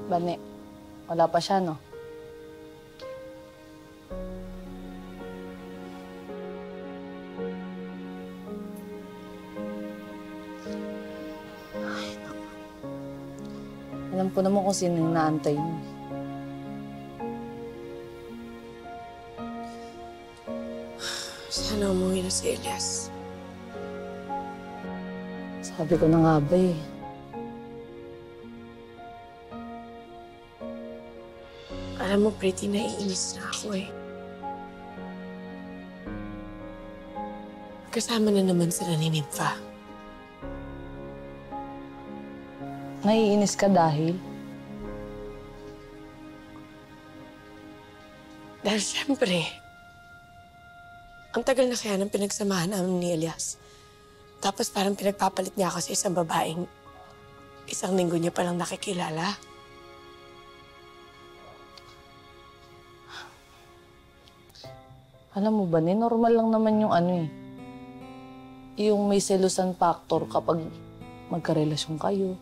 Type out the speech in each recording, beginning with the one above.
Bani, wala pa siya, no? Ay, naku. Alam ko naman kung sino yung naantay mo. Sana umuwi na si Elias. Sabi ko na nga ba eh. Alam mo, pretty, naiinis na ako eh. Kasama na naman sila ni Nympha. Naiinis ka dahil? Dahil siyempre, ang tagal na kaya ng pinagsamahan namin ni Elias. Tapos parang pinagpapalit niya ako sa isang babaeng isang linggo niya palang nakikilala. Alam mo ba, normal lang naman yung ano eh. Yung may selusan factor kapag magkarelasyon kayo.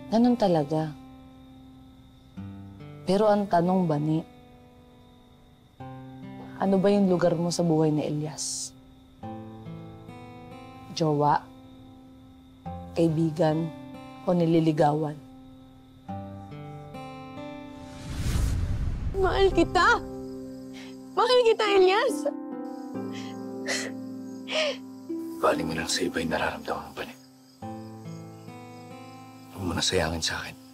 Ganun talaga. Pero ang tanong, Bani, ano ba yung lugar mo sa buhay ni Elias? Jowa? Kaibigan? O nililigawan? Mahal kita! Mahal kita, Elias! Baling mo lang sa iba yung nararamdaman mo, Bani. Huwag mo na sayangin sa akin.